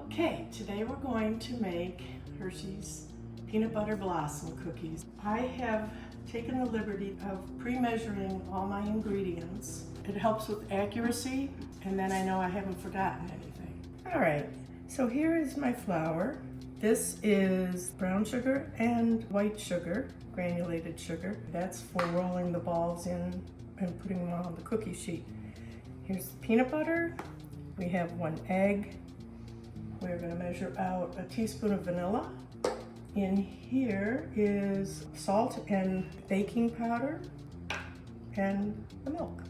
Okay, today we're going to make Hershey's peanut butter blossom cookies. I have taken the liberty of pre-measuring all my ingredients. It helps with accuracy, and then I know I haven't forgotten anything. All right, so here is my flour. This is brown sugar and white sugar, granulated sugar. That's for rolling the balls in and putting them on the cookie sheet. Here's the peanut butter. We have 1 egg. We're going to measure out a teaspoon of vanilla. In here is salt and baking powder and the milk.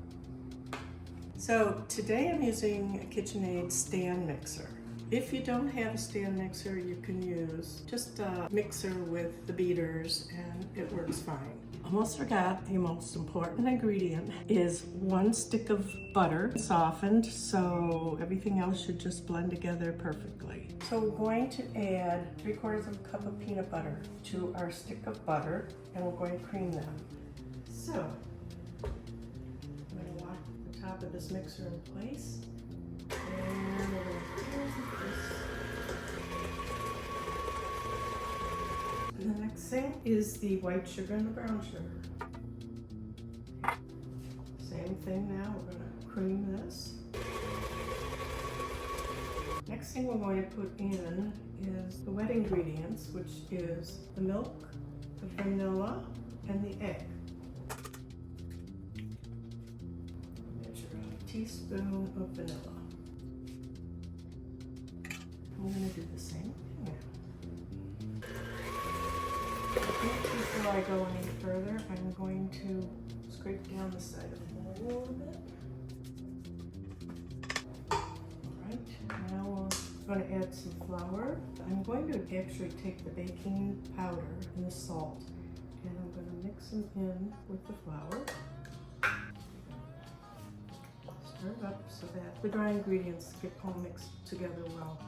So today I'm using a KitchenAid stand mixer. If you don't have a stand mixer, you can use just a mixer with the beaters and it works fine. Almost forgot, the most important ingredient is 1 stick of butter, softened, so everything else should just blend together perfectly. So we're going to add 3/4 of a cup of peanut butter to our stick of butter, and we're going to cream them. So I'm going to lock the top of this mixer in place, and we're going to close this. And the next thing is the white sugar and the brown sugar. Same thing now, we're going to cream this. Next thing we're going to put in is the wet ingredients, which is the milk, the vanilla, and the egg. Measure a teaspoon of vanilla. I'm going to do the same thing now. Before I go any further, I'm going to scrape down the side of the bowl a little bit. Alright, now we're going to add some flour. I'm going to actually take the baking powder and the salt, and I'm going to mix them in with the flour. Stir it up so that the dry ingredients get all mixed together well.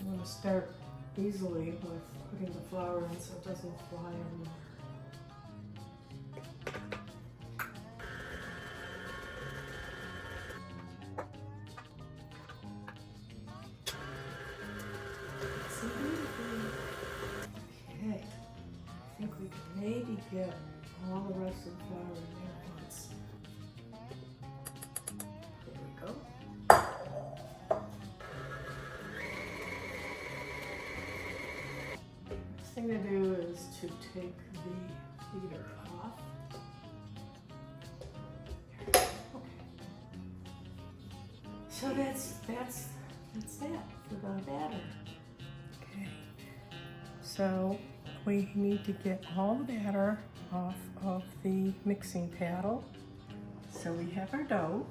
I'm going to start easily with putting the flour in so it doesn't fly everywhere. Okay, I think we can maybe get all the rest of the flour in there at once. There we go. Next thing to do is to take the beater off. Okay. So that's that for the batter. Okay. So we need to get all the batter off of the mixing paddle. So we have our dough.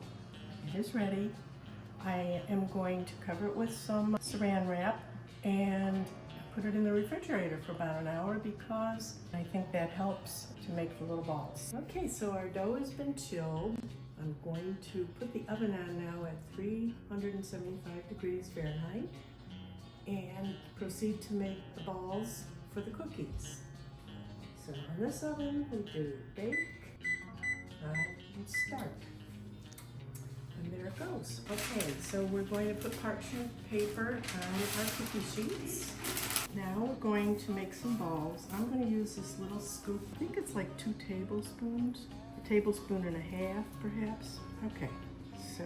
It is ready. I am going to cover it with some Saran Wrap and put it in the refrigerator for about an hour because I think that helps to make the little balls. Okay, so our dough has been chilled. I'm going to put the oven on now at 375 degrees Fahrenheit and proceed to make the balls for the cookies. So in this oven we do bake and start. And there it goes. Okay, so we're going to put parchment paper on our cookie sheets. Now we're going to make some balls. I'm going to use this little scoop. I think it's like 2 tablespoons. A tablespoon and a half, perhaps. Okay, so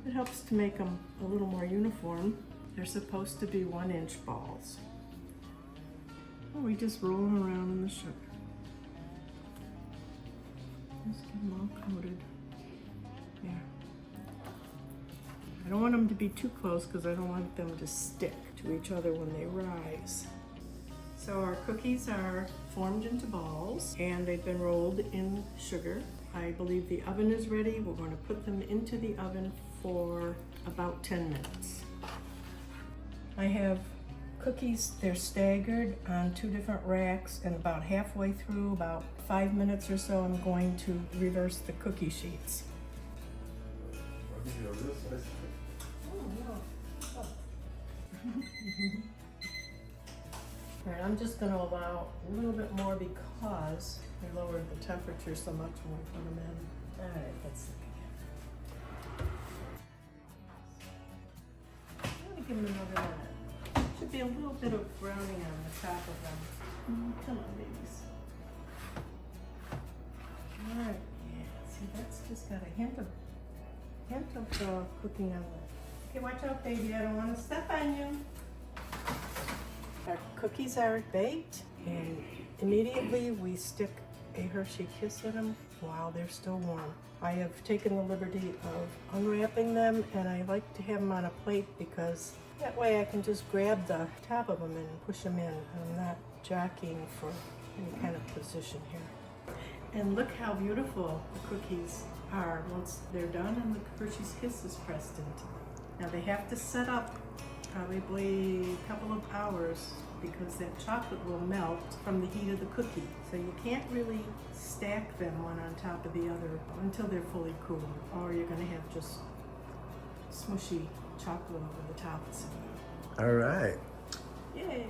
it helps to make them a little more uniform. They're supposed to be 1-inch balls. Oh, we just roll them around in the sugar. Just get them all coated. Yeah. I don't want them to be too close because I don't want them to stick to each other when they rise. So our cookies are formed into balls and they've been rolled in sugar. I believe the oven is ready. We're going to put them into the oven for about 10 minutes. I have cookies, they're staggered on 2 different racks, and about halfway through, about 5 minutes or so, I'm going to reverse the cookie sheets. All right, I'm just going to allow a little bit more because we lowered the temperature so much when we put them in. All right, let's look again. give them another minute. Should be a little bit of browning on the top of them. Come on, babies. All right, yeah, see, that's just got a hint of cooking on it. Okay, watch out, baby, I don't want to step on you. Our cookies are baked, and immediately we stick a Hershey Kiss in them while they're still warm. I have taken the liberty of unwrapping them, and I like to have them on a plate because that way I can just grab the top of them and push them in. I'm not jockeying for any kind of position here. And look how beautiful the cookies are once they're done and the Hershey's Kiss is pressed into them. Now they have to set up probably a couple of hours because that chocolate will melt from the heat of the cookie. So you can't really stack them one on top of the other until they're fully cooled, or you're gonna have just smushy chocolate over the top. All right. Yay!